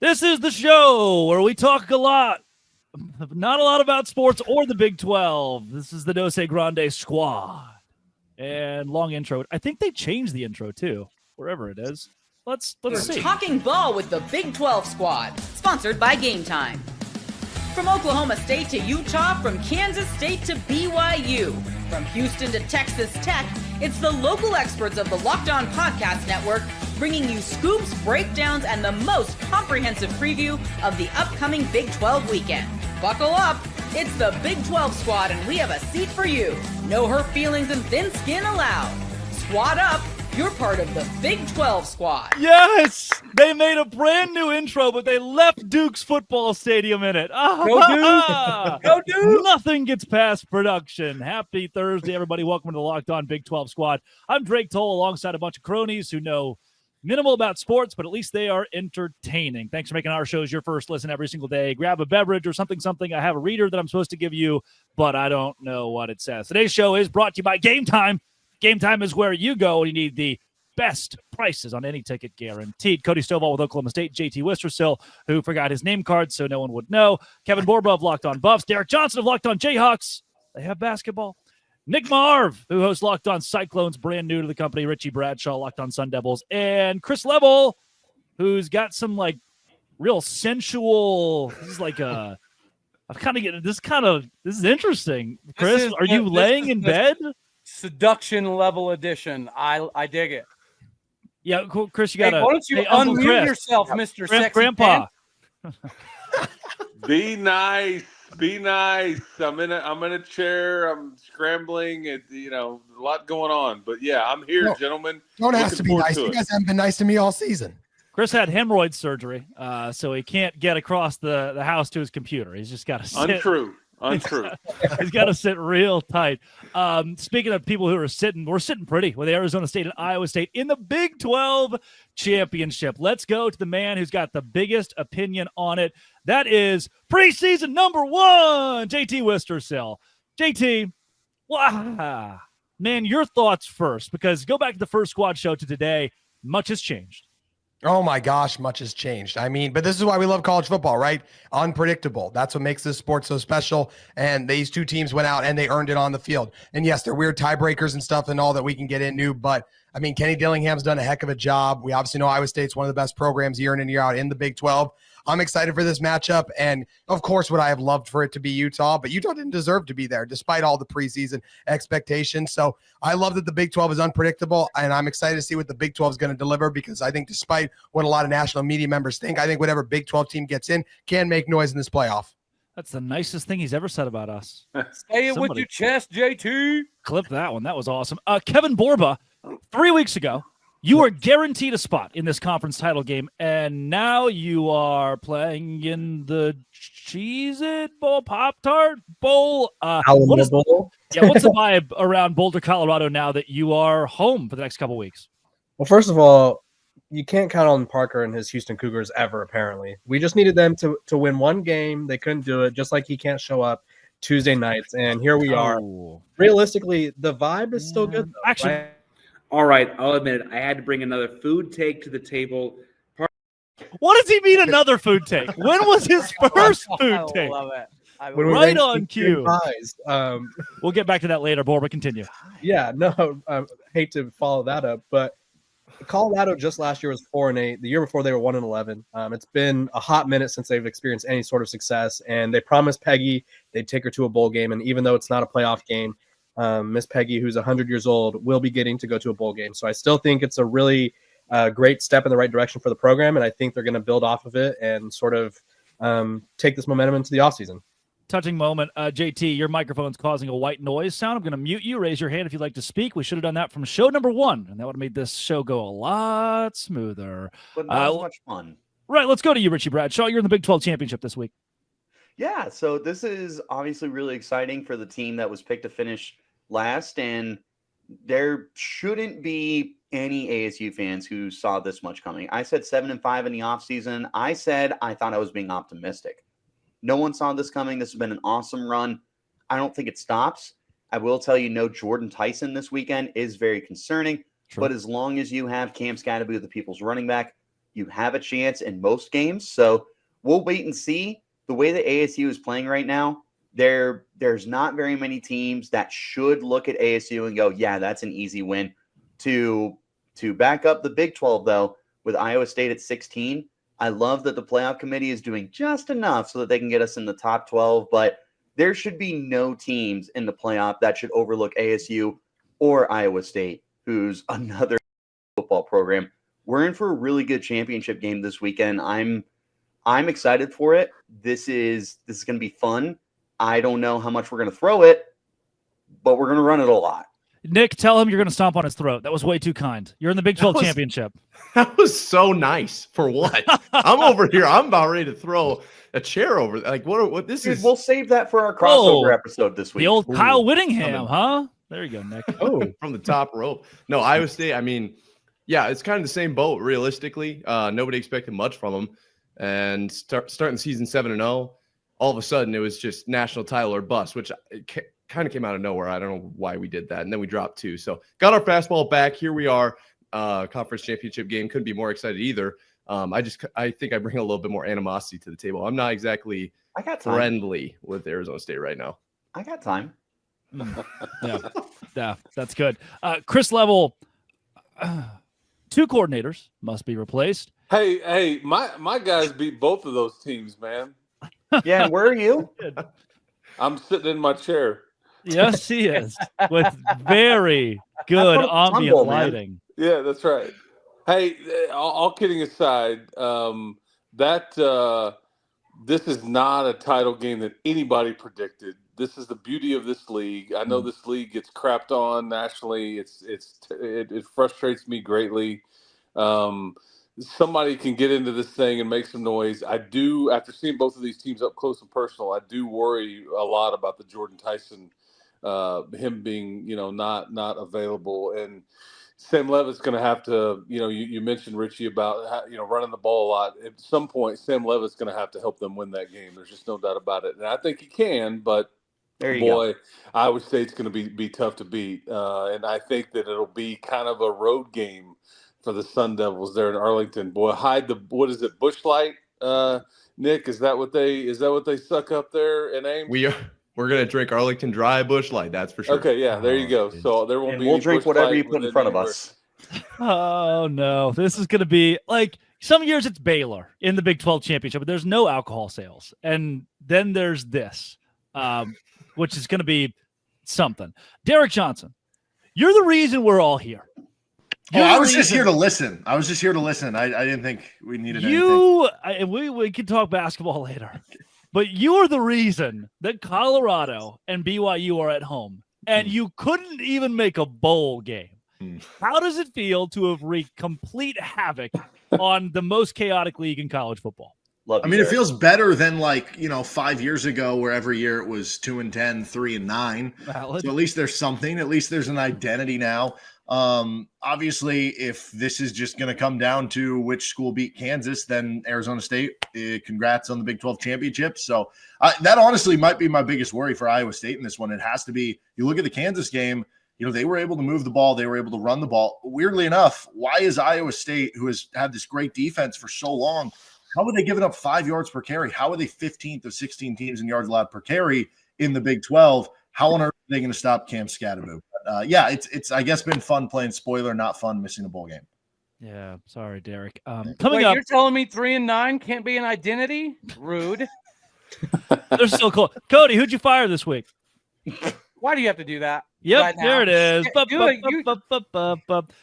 This is the show where we talk a lot, not a lot about sports or the Big 12. This is the Dos Grande Squad. And long intro. I think they changed the intro too, wherever it is. Let's see. Talking ball with the Big 12 Squad, sponsored by Game Time. From Oklahoma State to Utah, from Kansas State to BYU, from Houston to Texas Tech, it's the local experts of the Locked On Podcast Network bringing you scoops, breakdowns, and the most comprehensive preview of the upcoming Big 12 weekend. Buckle up, it's the Big 12 Squad, and we have a seat for you. No hurt feelings and thin skin allowed. Squad up, you're part of the Big 12 Squad. Yes! They made a brand new intro, but they left Duke's football stadium in it. Go Duke! Go Duke! Nothing gets past production. Happy Thursday, everybody. Welcome to the Locked On Big 12 Squad. I'm Drake Toll alongside a bunch of cronies who know minimal about sports, but at least they are entertaining. Thanks for making our shows your first listen every single day. Grab a beverage or something. I have a reader that I'm supposed to give you, but I don't know what it says. Today's show is brought to you by Game Time. Game Time is where you go when you need the best prices on any ticket guaranteed. Cody Stovall with Oklahoma State, JT Wistersill, who forgot his name card so no one would know. Kevin Borba of Locked On Buffs. Derek Johnson of Locked On Jayhawks. They have basketball. Nick Marv, who hosts Locked On Cyclones, brand new to the company. Richie Bradshaw, Locked On Sun Devils. And Chris Level, who's got some, like, real sensual, this is like a, I'm kind of getting, this is interesting. Chris, are you laying in bed? Seduction level edition. I dig it. Yeah, cool. Chris, you got to. Why don't you unmute yourself, Mr. Sexy Grandpa? Be nice. Be nice. I'm in a chair. I'm scrambling. A lot going on. But yeah, I'm here, gentlemen. Don't ask to be nice. You guys haven't been nice to me all season. Chris had hemorrhoid surgery, so he can't get across the house to his computer. He's just got to sit. Untrue. He's got to sit real tight. Speaking of people who are sitting, we're sitting pretty with Arizona State and Iowa State in the Big 12 championship. Let's go to the man who's got the biggest opinion on it. That is preseason number one, JT Wistersill. JT, wow. Man, your thoughts first, because go back to the first squad show to today. Much has changed. Oh my gosh, much has changed. I mean, but this is why we love college football, right? Unpredictable. That's what makes this sport so special. And these two teams went out and they earned it on the field. And yes, they're weird tiebreakers and stuff and all that we can get into. But I mean, Kenny Dillingham's done a heck of a job. We obviously know Iowa State's one of the best programs year in and year out in the Big 12. I'm excited for this matchup. And of course, would I have loved for it to be Utah, but Utah didn't deserve to be there despite all the preseason expectations. So I love that the Big 12 is unpredictable, and I'm excited to see what the Big 12 is going to deliver, because I think despite what a lot of national media members think, I think whatever Big 12 team gets in can make noise in this playoff. That's the nicest thing he's ever said about us. Say it with your chest, JT. Clip that one. That was awesome. Kevin Borba, 3 weeks ago, you were guaranteed a spot in this conference title game, and now you are playing in the Cheez-It Bowl, Pop-Tart Bowl. What's the vibe around Boulder, Colorado now that you are home for the next couple weeks? Well, first of all, you can't count on Parker and his Houston Cougars ever, apparently. We just needed them to win one game. They couldn't do it, just like he can't show up Tuesday nights, and here we are. Realistically, the vibe is still good, though, actually. Right? All right, I'll admit it. I had to bring another food take to the table. What does he mean, another food take? When was his first food take? I love it. Right on cue. We'll get back to that later, Borba. Continue. Yeah, no, I hate to follow that up, but Colorado just last year was 4-8. The year before they were 1-11. It's been a hot minute since they've experienced any sort of success, and they promised Peggy they'd take her to a bowl game, and even though it's not a playoff game, Miss Peggy, who's 100 years old, will be getting to go to a bowl game. So I still think it's a really great step in the right direction for the program, and I think they're going to build off of it and sort of take this momentum into the offseason. Touching moment. JT, your microphone's causing a white noise sound. I'm going to mute you. Raise your hand if you'd like to speak. We should have done that from show number one, and that would have made this show go a lot smoother. But not as much fun. Right, let's go to you, Richie Bradshaw. You're in the Big 12 championship this week. Yeah, so this is obviously really exciting for the team that was picked to finish last, and there shouldn't be any ASU fans who saw this much coming. I said 7-5 in the offseason. I said I thought I was being optimistic. No one saw this coming. This has been an awesome run. I don't think it stops. I will tell you, no Jordan Tyson this weekend is very concerning. True. But as long as you have Cam Scatterby, the people's running back, you have a chance in most games. So we'll wait and see. The way that ASU is playing right now, there's not very many teams that should look at ASU and go, yeah, that's an easy win. To back up the Big 12, though, with Iowa State at 16, I love that the playoff committee is doing just enough so that they can get us in the top 12, but there should be no teams in the playoff that should overlook ASU or Iowa State, who's another football program. We're in for a really good championship game this weekend. I'm excited for it. This is going to be fun. I don't know how much we're going to throw it, but we're going to run it a lot. Nick, tell him you're going to stomp on his throat. That was way too kind. You're in the Big 12 championship. That was so nice. For what? I'm over here. I'm about ready to throw a chair over. Like, what this Dude, is. we'll save that for our crossover episode this week. The old Kyle Ooh, Whittingham, huh? There you go, Nick. Oh, from the top rope. No, Iowa State, I mean, yeah, it's kind of the same boat, realistically. Nobody expected much from them. And starting season 7-0, all of a sudden it was just national title or bust, which kind of came out of nowhere. I don't know why we did that. And then we dropped 2. So got our fastball back. Here we are. Conference championship game. Couldn't be more excited either. I think I bring a little bit more animosity to the table. I'm not exactly friendly with Arizona State right now. I got time. Yeah, that's good. Chris Level, 2 coordinators must be replaced. Hey, my guys beat both of those teams, man. Yeah, where are you? I'm sitting in my chair. Yes, he is, with very good ambient lighting. Yeah, that's right. Hey, all kidding aside, this is not a title game that anybody predicted. This is the beauty of this league. I know this league gets crapped on nationally. It frustrates me greatly. Somebody can get into this thing and make some noise. I do, after seeing both of these teams up close and personal, I do worry a lot about the Jordan Tyson, him being, not available. And Sam Levitt's going to have to, you mentioned, Richie, about, running the ball a lot. At some point, Sam Levitt's going to have to help them win that game. There's just no doubt about it. And I think he can, but boy, Iowa State's going to be tough to beat. And I think that it'll be kind of a road game for the Sun Devils there in Arlington. Boy, what is it, Busch Light? Nick, is that what they suck up there in Ames? We're gonna drink Arlington Dry Busch Light, that's for sure. Okay, yeah, there you go. So there won't be. We'll drink whatever you put in front of us. Oh no, this is gonna be like some years it's Baylor in the Big 12 championship, but there's no alcohol sales, and then there's this, which is gonna be something. Derek Johnson, you're the reason we're all here. I was just here to listen. I didn't think we needed anything. We can talk basketball later, but you are the reason that Colorado and BYU are at home, and you couldn't even make a bowl game. How does it feel to have wreaked complete havoc on the most chaotic league in college football? It feels better than 5 years ago, where every year it was 2-10, 3-9. Valid. So at least there's something. At least there's an identity now. Obviously, if this is just going to come down to which school beat Kansas, then Arizona State, congrats on the Big 12 championship. So that honestly might be my biggest worry for Iowa State in this one. It has to be, you look at the Kansas game, they were able to move the ball. They were able to run the ball. Weirdly enough, why is Iowa State, who has had this great defense for so long, how are they giving up 5 yards per carry? How are they 15th of 16 teams in yards allowed per carry in the Big 12? How on earth are they going to stop Cam Scatterbo? It's I guess been fun playing spoiler, not fun missing a bowl game. Yeah, sorry, Derek. Wait, you're telling me 3-9 can't be an identity? Rude. They're still cool. Cody, who'd you fire this week? Why do you have to do that? Yep, right now? there it is. Do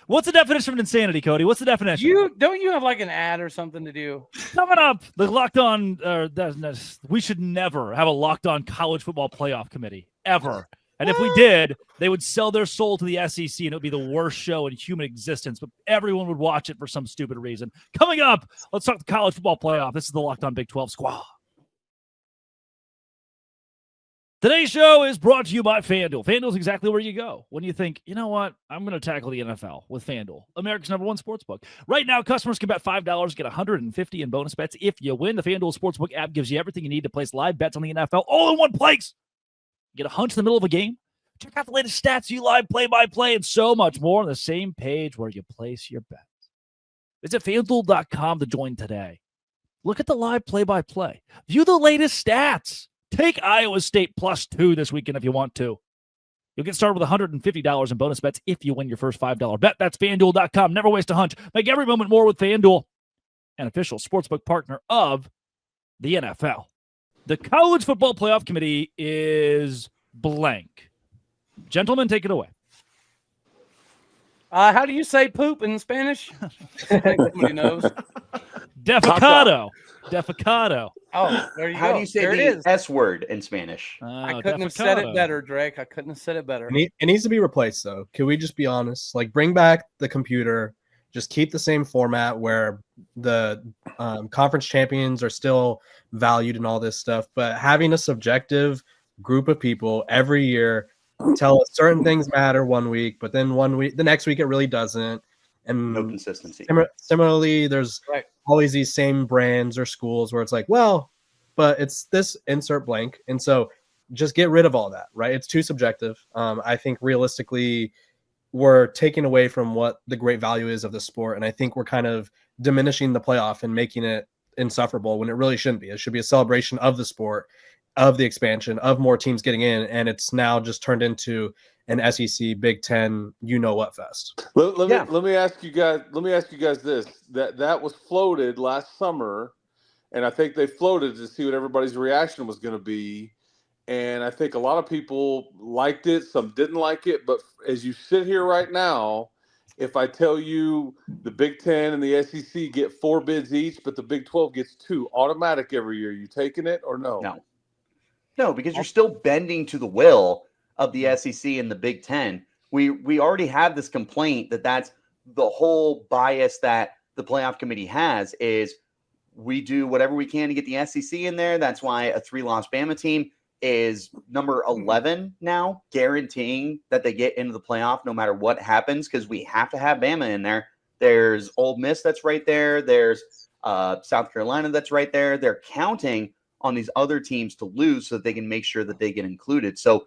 What's the definition of insanity, Cody? What's the definition? Don't you have like an ad or something to do? Coming up, the Locked On. We should never have a Locked On college football playoff committee ever. And if we did, they would sell their soul to the SEC, and it would be the worst show in human existence. But everyone would watch it for some stupid reason. Coming up, let's talk the college football playoff. This is the Locked On Big 12 Squad. Today's show is brought to you by FanDuel. FanDuel is exactly where you go when you think, you know what, I'm going to tackle the NFL with FanDuel, America's #1 sportsbook. Right now, customers can bet $5, get $150 in bonus bets if you win. The FanDuel Sportsbook app gives you everything you need to place live bets on the NFL all in one place. Get a hunch in the middle of a game. Check out the latest stats, you live play-by-play, and so much more on the same page where you place your bets. Visit FanDuel.com to join today. Look at the live play-by-play. View the latest stats. Take Iowa State +2 this weekend if you want to. You'll get started with $150 in bonus bets if you win your first $5 bet. That's FanDuel.com. Never waste a hunch. Make every moment more with FanDuel, an official sportsbook partner of the NFL. The College Football Playoff Committee is blank. Gentlemen, take it away. How do you say poop in Spanish? I think somebody knows. Defecado. Defecado. Oh, there you go. How do you say there the it is. S word in Spanish? I couldn't have said it better, Drake. I couldn't have said it better. It needs to be replaced, though. Can we just be honest? Like, bring back the computer. Just keep the same format where the conference champions are still valued and all this stuff. But having a subjective group of people every year tell us certain things matter one week, but then the next week it really doesn't. And no consistency. Similarly, there's always these same brands or schools where it's like, well, but it's this insert blank. And so just get rid of all that, right? It's too subjective. I think realistically, we're taking away from what the great value is of the sport. And I think we're kind of diminishing the playoff and making it insufferable when it really shouldn't be. It should be a celebration of the sport, of the expansion, of more teams getting in. And it's now just turned into an SEC Big Ten, what fest. Let me ask you guys this. That was floated last summer, and I think they floated to see what everybody's reaction was going to be. And I think a lot of people liked it, some didn't like it. But as you sit here right now, if I tell you the Big Ten and the SEC get 4 bids each, but the Big 12 gets 2, automatic every year, you taking it or no? No, because you're still bending to the will of the SEC and the Big Ten. We already have this complaint that's the whole bias that the playoff committee has is we do whatever we can to get the SEC in there. That's why a 3-loss Bama team is number 11 now, guaranteeing that they get into the playoff no matter what happens, because we have to have Bama in there. There's Ole Miss that's right there. There's South Carolina that's right there. They're counting on these other teams to lose so that they can make sure that they get included. So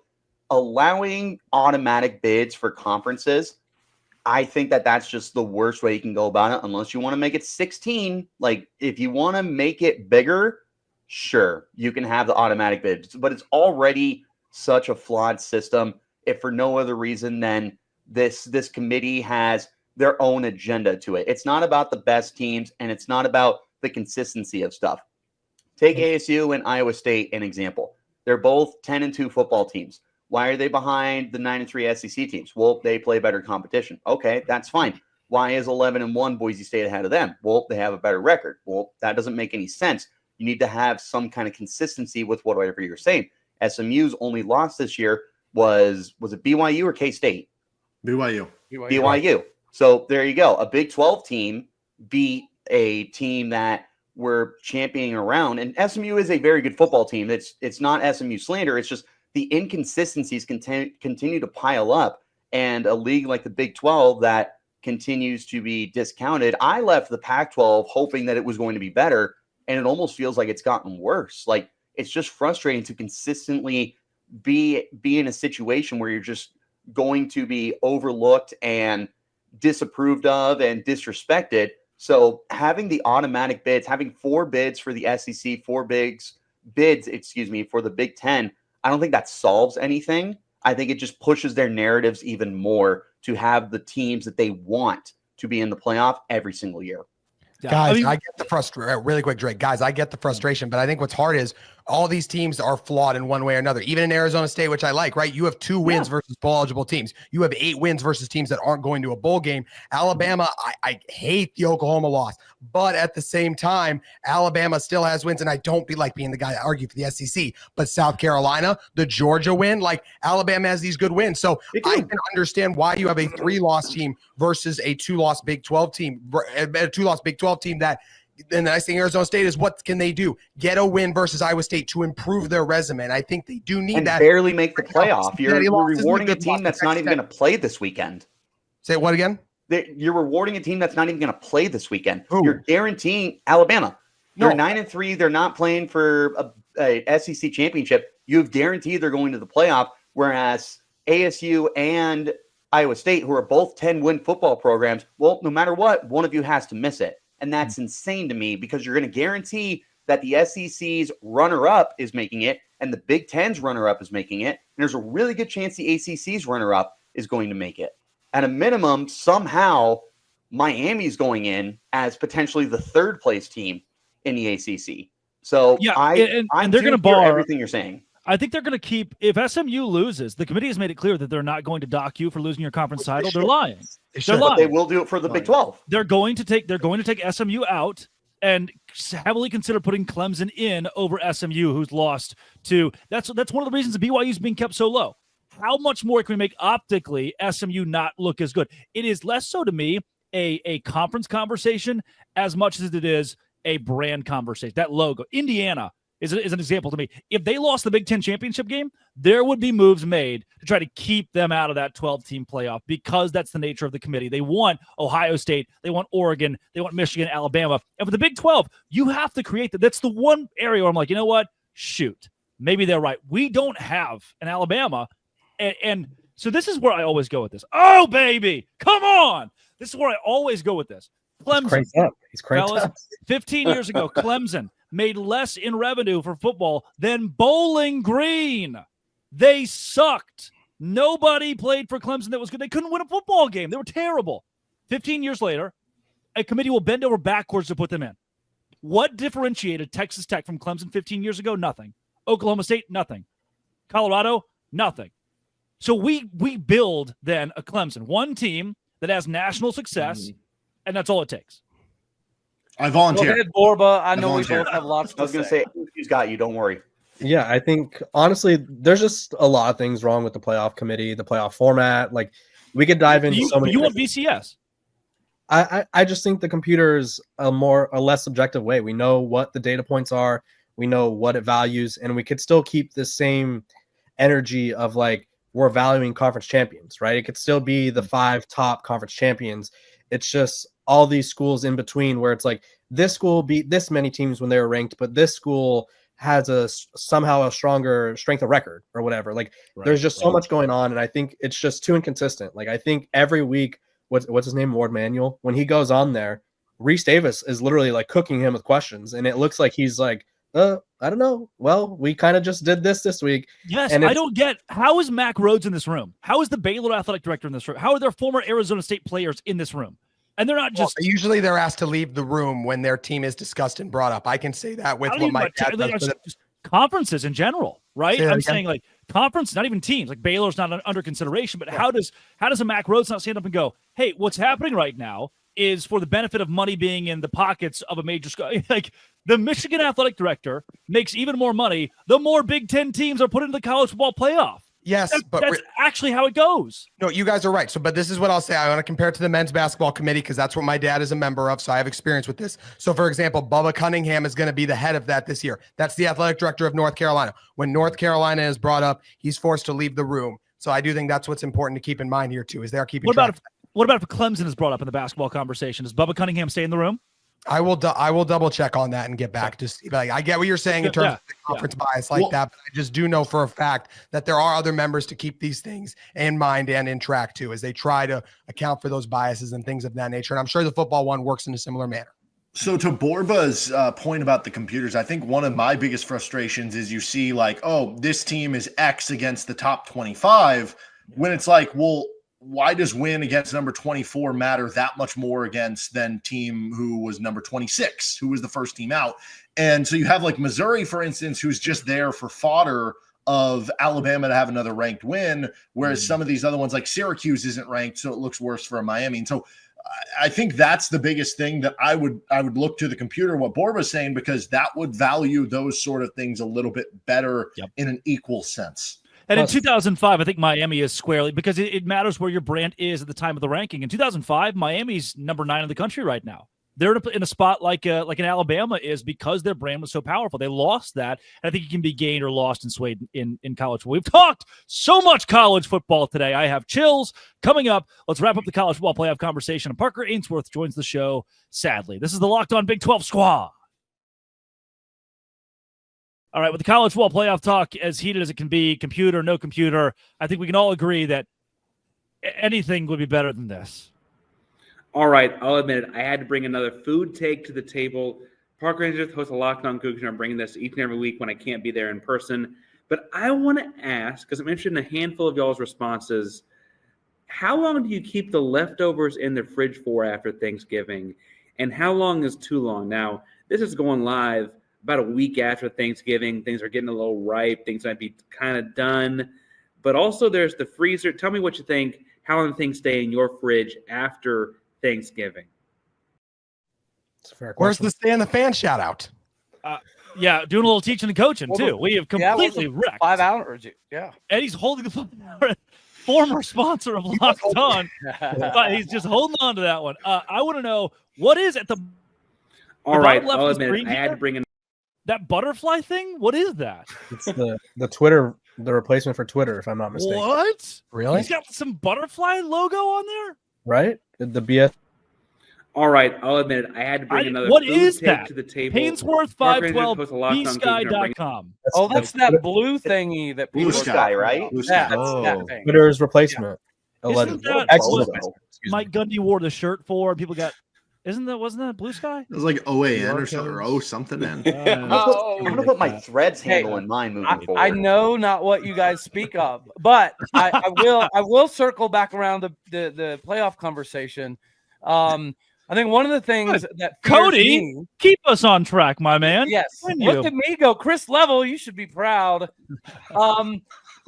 allowing automatic bids for conferences, I think that's just the worst way you can go about it, unless you want to make it 16. Like, if you want to make it bigger, sure, you can have the automatic bids, but it's already such a flawed system, if for no other reason than this committee has their own agenda to it. It's not about the best teams, and it's not about the consistency of stuff. Take ASU and Iowa State an example. They're both 10-2 football teams. Why are they behind the 9-3 SEC teams? Well, they play better competition. Okay, that's fine. Why is 11-1 Boise State ahead of them? Well, they have a better record. Well, that doesn't make any sense. You need to have some kind of consistency with whatever you're saying. SMU's only loss this year was it BYU or K-State? BYU. So there you go. A Big 12 team beat a team that we're championing around. And SMU is a very good football team. It's not SMU slander. It's just the inconsistencies continue to pile up. And a league like the Big 12 that continues to be discounted. I left the Pac-12 hoping that it was going to be better, and it almost feels like it's gotten worse. Like, it's just frustrating to consistently be in a situation where you're just going to be overlooked and disapproved of and disrespected. So having the automatic bids, having 4 bids for the SEC, 4 bids, for the Big Ten, I don't think that solves anything. I think it just pushes their narratives even more to have the teams that they want to be in the playoff every single year. Guys, I get the frustration. Really quick, Drake. Guys, I get the frustration, but I think what's hard is all these teams are flawed in one way or another. Even in Arizona State, which I like, right? You have 2 wins versus bowl eligible teams. You have 8 wins versus teams that aren't going to a bowl game. Alabama, I hate the Oklahoma loss, but at the same time, Alabama still has wins, and I don't like being the guy to argue for the SEC. But South Carolina, the Georgia win, like Alabama has these good wins. So I can understand why you have a 3-loss team versus a 2-loss Big 12 team, a 2-loss Big 12 team that. And the nice thing Arizona State is, what can they do? Get a win versus Iowa State to improve their resume. And I think they do need that. Barely make the playoff. You're rewarding a team that's not even going to play this weekend. Say what again? You're rewarding a team that's not even going to play this weekend. Ooh. You're guaranteeing Alabama. They're 9-3. They're not playing for a SEC championship. You've guaranteed they're going to the playoff, whereas ASU and Iowa State, who are both 10-win football programs, well, no matter what, one of you has to miss it. And that's insane to me because you're going to guarantee that the SEC's runner-up is making it and the Big Ten's runner-up is making it. And there's a really good chance the ACC's runner-up is going to make it. At a minimum, somehow, Miami's going in as potentially the third-place team in the ACC. So yeah, I they're going to bar everything you're saying. I think they're going to keep, if SMU loses, the committee has made it clear that they're not going to dock you for losing your conference title. They're lying. They're lying. But they will do it for the Big 12. They're going to take SMU out and heavily consider putting Clemson in over SMU, who's lost to. That's one of the reasons BYU is being kept so low. How much more can we make optically SMU not look as good? It is less so to me a conference conversation as much as it is a brand conversation. That logo, Indiana, is an example to me. If they lost the Big Ten championship game, there would be moves made to try to keep them out of that 12-team playoff because that's the nature of the committee. They want Ohio State, they want Oregon, they want Michigan, Alabama. And for the Big 12, you have to create that. That's the one area where I'm like, you know what? Shoot, maybe they're right. We don't have an Alabama. And so this is where I always go with this. Oh, baby, come on. This is where I always go with this. Clemson. He's cranked up. 15 years ago, Clemson made less in revenue for football than Bowling Green. They sucked. Nobody played for Clemson that was good. They couldn't win a football game. They were terrible. 15 years later, a committee will bend over backwards to put them in. What differentiated Texas Tech from Clemson 15 years ago? Nothing. Oklahoma State? Nothing. Colorado? Nothing. So we build then a Clemson, one team that has national success, and that's all it takes. I volunteer. Go ahead, Borba. I know we volunteer. both have lots to say. I was going to say, he's got you. Don't worry. Yeah, I think honestly, there's just a lot of things wrong with the playoff committee, the playoff format. Like, we could dive into so many. You want BCS? I just think the computer is a less subjective way. We know what the data points are, we know what it values, and we could still keep the same energy of like we're valuing conference champions, right? It could still be the 5 top conference champions. It's just all these schools in between where it's like this school beat this many teams when they were ranked, but this school has somehow a stronger strength of record or whatever. Like there's just so much going on, and I think it's just too inconsistent. Like I think every week, what's his name, Ward Manuel, when he goes on there, Reese Davis is literally like cooking him with questions, and it looks like he's like, I don't know. Well, we kind of just did this week. Yes, and I don't get how is Mac Rhodes in this room? How is the Baylor athletic director in this room? How are their former Arizona State players in this room? And they're not just usually they're asked to leave the room when their team is discussed and brought up. I can say that with what my dad does. Just conferences in general, right? I'm saying like conference, not even teams. Like Baylor's not under consideration, but how does a Mac Rhodes not stand up and go, hey, what's happening right now is for the benefit of money being in the pockets of a major school. Like the Michigan athletic director makes even more money the more Big Ten teams are put into the college football playoff. Yes, but that's actually how it goes. No, you guys are right. So, but this is what I'll say. I want to compare it to the men's basketball committee because that's what my dad is a member of. So I have experience with this. So, for example, Bubba Cunningham is going to be the head of that this year. That's the athletic director of North Carolina. When North Carolina is brought up, he's forced to leave the room. So I do think that's what's important to keep in mind here too, is they're keeping track. What about if Clemson is brought up in the basketball conversation? Does Bubba Cunningham stay in the room? I will double check on that and get back to see. Like, I get what you're saying in terms of the conference bias like that, but I just do know for a fact that there are other members to keep these things in mind and in track too, as they try to account for those biases and things of that nature. And I'm sure the football one works in a similar manner. So to Borba's point about the computers, I think one of my biggest frustrations is you see like, oh, this team is X against the top 25, when it's like, well, why does win against number 24 matter that much more against than team who was number 26, who was the first team out? And so you have like Missouri, for instance, who's just there for fodder of Alabama to have another ranked win, whereas some of these other ones like Syracuse isn't ranked, so it looks worse for Miami. And so I think that's the biggest thing that I would look to the computer, what Borba's saying, because that would value those sort of things a little bit better in an equal sense. And in 2005, I think Miami is squarely, because it matters where your brand is at the time of the ranking. In 2005, Miami's number 9 in the country right now. They're in a spot like an Alabama is because their brand was so powerful. They lost that. And I think it can be gained or lost and swayed in college football. We've talked so much college football today. I have chills. Coming up, let's wrap up the college football playoff conversation. And Parker Ainsworth joins the show, sadly. This is the Locked On Big 12 Squad. All right, with the college football playoff talk as heated as it can be, computer, no computer, I think we can all agree that anything would be better than this. All right, I'll admit it. I had to bring another food take to the table. Park Rangers host a Locked On Cougars, and I'm bringing this each and every week when I can't be there in person. But I want to ask, because I'm interested in a handful of y'all's responses, how long do you keep the leftovers in the fridge for after Thanksgiving? And how long is too long? Now, this is going live about a week after Thanksgiving. Things are getting a little ripe. Things might be kind of done. But also there's the freezer. Tell me what you think. How long things stay in your fridge after Thanksgiving? Where's the stay in the fan shout out? Yeah, doing a little teaching and coaching too. We have completely wrecked 5 hours. Yeah. Eddie's holding the 5 hour. Former sponsor of Locked On, but he's just holding on to that one. I want to know what is at the. All right, I'll admit it. I had to bring in that butterfly thing. What is that? It's the Twitter, the replacement for Twitter, if I'm not mistaken. What? Really? He's got some butterfly logo on there, right? The BS. All right, I'll admit it. I had to bring another what food is take that? to the table. Painsworth 512 bsky.com. Oh, that's that blue thingy that Blue people Sky, right? Blue Yeah, Sky. that's that thing. Twitter's replacement. Isn't that Excellent. what Mike Gundy wore the shirt for? People got. Wasn't that Blue Sky? It was like OAN or something, or O something N. I'm gonna put my Threads handle in mine moving forward. I know not what you guys speak of, but I will circle back around the playoff conversation. I think one of the things that Cody, keep us on track, my man. Yes, look at me go, Chris Level. You should be proud,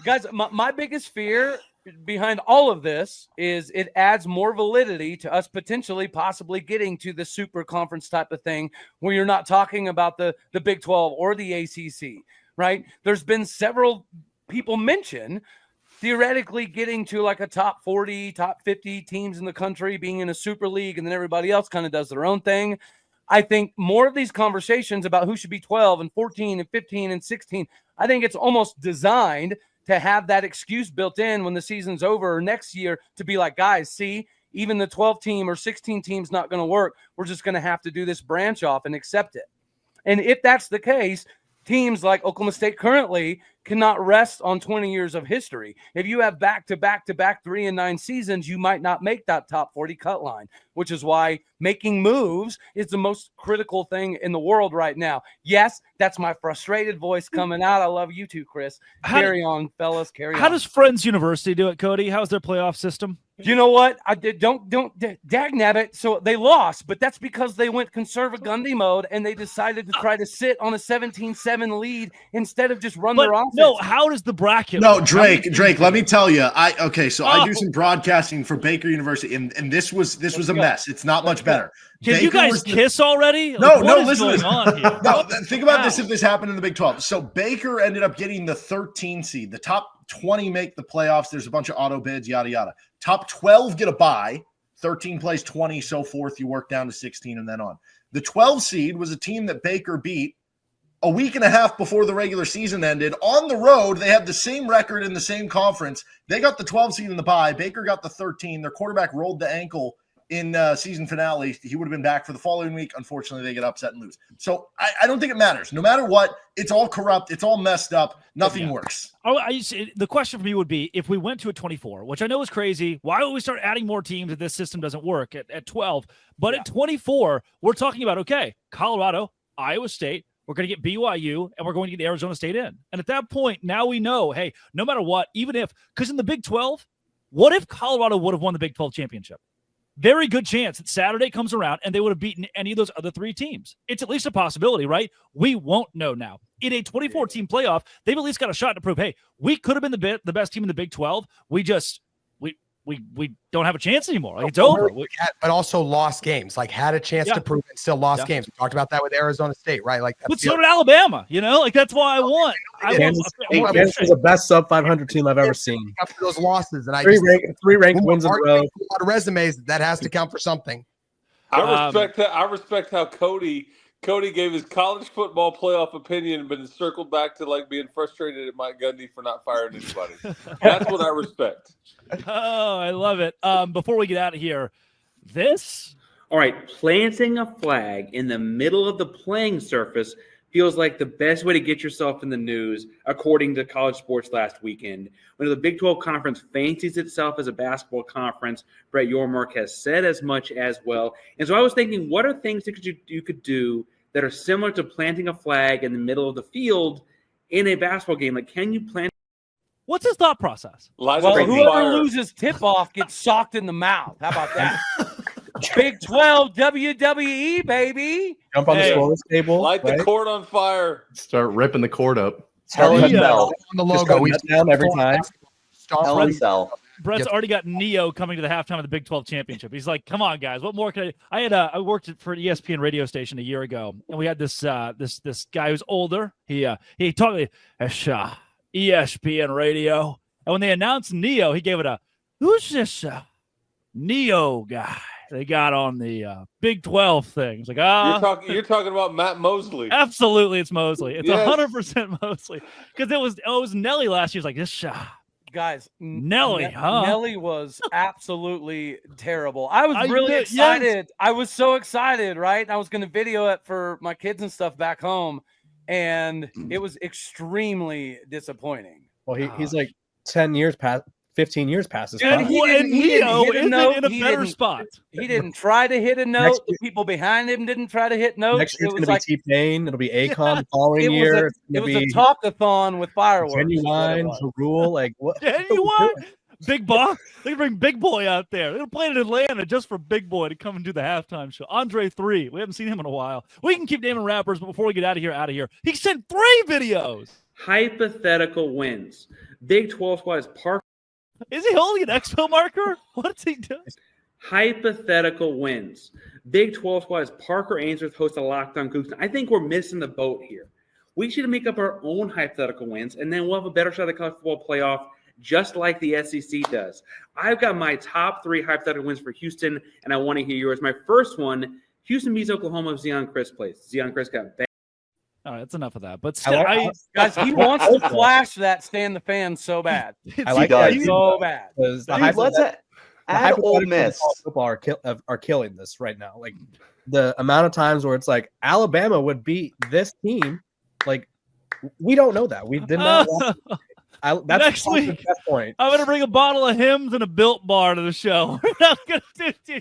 guys. My biggest fear behind all of this is it adds more validity to us potentially possibly getting to the super conference type of thing where you're not talking about the Big 12 or the ACC, right? There's been several people mention theoretically getting to like a top 40, top 50 teams in the country, being in a super league, and then everybody else kind of does their own thing. I think more of these conversations about who should be 12 and 14 and 15 and 16, I think it's almost designed to have that excuse built in when the season's over or next year to be like, guys, see, even the 12 team or 16 team's not going to work. We're just going to have to do this branch off and accept it. And if that's the case, teams like Oklahoma State currently cannot rest on 20 years of history. If you have back-to-back 3 and 9 seasons, you might not make that top 40 cut line, which is why making moves is the most critical thing in the world right now. Yes, that's my frustrated voice coming out. I love you too, Chris. Carry on, fellas. Carry on. How does Friends University do it, Cody? How's their playoff system? You know what? I did don't dagnabbit. So they lost, but that's because they went conservagundy mode and they decided to try to sit on a 17-7 lead instead of just run their offense. No, how does the bracket? No, Drake, let me tell you. I do some broadcasting for Baker University, and this was a mess. It's not much better. Can Baker you guys kiss already? No, listen. Going on here? No, think about this if this happened in the Big 12. So Baker ended up getting the 13 seed. The top 20 make the playoffs. There's a bunch of auto bids, yada, yada. Top 12 get a bye. 13 plays 20, so forth. You work down to 16 and then on. The 12 seed was a team that Baker beat a week and a half before the regular season ended. On the road, they had the same record in the same conference. They got the 12 seed in the bye. Baker got the 13. Their quarterback rolled the ankle in season finale. He would have been back for the following week. Unfortunately, they get upset and lose. So I don't think it matters. No matter what, it's all corrupt. It's all messed up. Nothing works. The question for me would be, if we went to a 24, which I know is crazy, why would we start adding more teams if this system doesn't work at 12? But at 24, we're talking about, okay, Colorado, Iowa State, we're going to get BYU, and we're going to get Arizona State in. And at that point, now we know, hey, no matter what, even if – because in the Big 12, what if Colorado would have won the Big 12 championship? Very good chance that Saturday comes around and they would have beaten any of those other 3 teams. It's at least a possibility, right? We won't know now. In a 24-team playoff, they've at least got a shot to prove, hey, we could have been the best team in the Big 12. We just we don't have a chance anymore. Like, it's over. But also lost games. Like, had a chance to prove it, still lost games. We talked about that with Arizona State, right? Like, but so did Alabama. You know, like that's why I want. Kansas is the best sub 500 team I've ever seen. After those losses, and three ranked wins in a row. A lot of resumes that has to count for something. I respect how Cody gave his college football playoff opinion, but it's circled back to like being frustrated at Mike Gundy for not firing anybody. That's what I respect. Oh, I love it. Before we get out of here, all right, planting a flag in the middle of the playing surface feels like the best way to get yourself in the news, according to college sports last weekend. When the Big 12 Conference fancies itself as a basketball conference, Brett Yormark has said as much as well. And so I was thinking, what are things that you could do that are similar to planting a flag in the middle of the field in a basketball game? Like, can you plant? What's his thought process? Well, whoever loses tip-off gets socked in the mouth. How about that? Big 12 WWE, baby. Jump on the scoreless table. Light the court on fire. Start ripping the court up. Hell in Cell. On the logo, we down every time. Hell in Cell. Brett's already got Neo coming to the halftime of the Big 12 championship. He's like, "Come on, guys, what more can I worked for an ESPN radio station a year ago, and we had this guy who's older. He taught me ESPN radio, and when they announced Neo, he gave it a who's this Neo guy they got on the Big 12 thing. It's like, you're talking about Matt Mosley. Absolutely, it's Mosley. It's 100% Mosley because it was Nelly last year. He's like this. Guys, Nelly, Nelly was absolutely terrible. I was really excited. Yes. I was so excited, right? I was going to video it for my kids and stuff back home, and it was extremely disappointing. Well, he's like 15 years past his prime. And Neo is in a better spot. He didn't try to hit a note. The people behind him didn't try to hit notes. Next year's going to be T-Pain. It'll be Akon the following year. It was a talk-a-thon with fireworks. Genuine, rule, like what? Genuine? Big Boy? They can bring Big Boy out there. They're playing in Atlanta just for Big Boy to come and do the halftime show. Andre 3. We haven't seen him in a while. We can keep naming rappers, but before we get out of here. He sent 3 videos. Hypothetical wins. Big 12 Squad is Parker. Is he holding an expo marker? What's he doing? Hypothetical wins. Big 12 Squad is Parker Ainsworth, host of Locked On Cougs. I think we're missing the boat here. We should make up our own hypothetical wins, and then we'll have a better shot at the college football playoff, just like the SEC does. I've got my top 3 hypothetical wins for Houston, and I want to hear yours. My first one, Houston beats Oklahoma if Zion Chris plays. Zion Chris got bad. All right, that's enough of that. But still, guys, he wants to flash that stand the fan so bad. I like that so bad. Let's add Ole Miss. Football are killing this right now. Like the amount of times where it's like Alabama would beat this team. Like we don't know that. We did not. That's next week. The best point. I'm gonna bring a bottle of Hims and a Built Bar to the show. We're not gonna do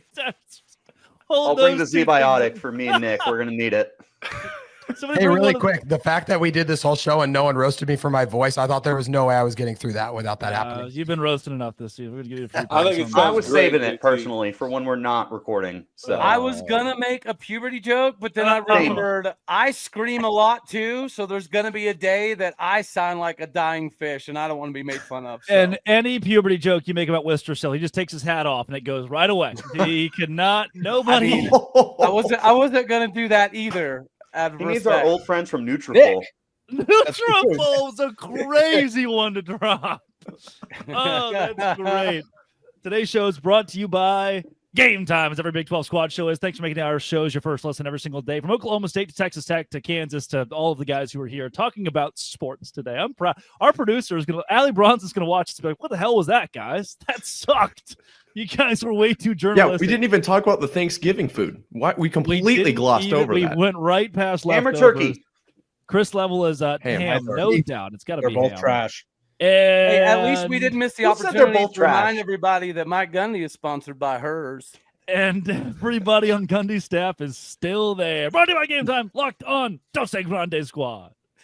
I'll bring the Z-Biotic for me and Nick. We're gonna need it. Hey, really quick, the fact that we did this whole show and no one roasted me for my voice, I thought there was no way I was getting through that without that happening. You've been roasted enough this year. We're gonna give you a free I was saving it personally for when we're not recording. So I was gonna make a puberty joke, but then I remembered I scream a lot too. So there's gonna be a day that I sound like a dying fish, and I don't want to be made fun of. So. And any puberty joke you make about Wistersill, he just takes his hat off and it goes right away. He cannot. Nobody. I wasn't gonna do that either. He needs our old friends from Nutrafol. Nutrafol was a crazy one to drop. Oh, that's great. Today's show is brought to you by Game Time, as every Big 12 Squad show is. Thanks for making our shows your first listen every single day. From Oklahoma State to Texas Tech to Kansas to all of the guys who are here talking about sports today. I'm proud. Our producer is Allie Bronson's going to watch this and be like, what the hell was that, guys? That sucked. You guys were way too journalistic. Yeah, we didn't even talk about the Thanksgiving food. Why we completely glossed over that. We went right past ham or leftovers. Turkey. Chris Level is ham, no doubt. It's got to be both ham. trash. Hey, at least we didn't miss the opportunity to trash? remind everybody that Mike Gundy is sponsored by hers. And everybody on Gundy's staff is still there. Brought to you by Game Time, Locked On, Dos Grande Squad.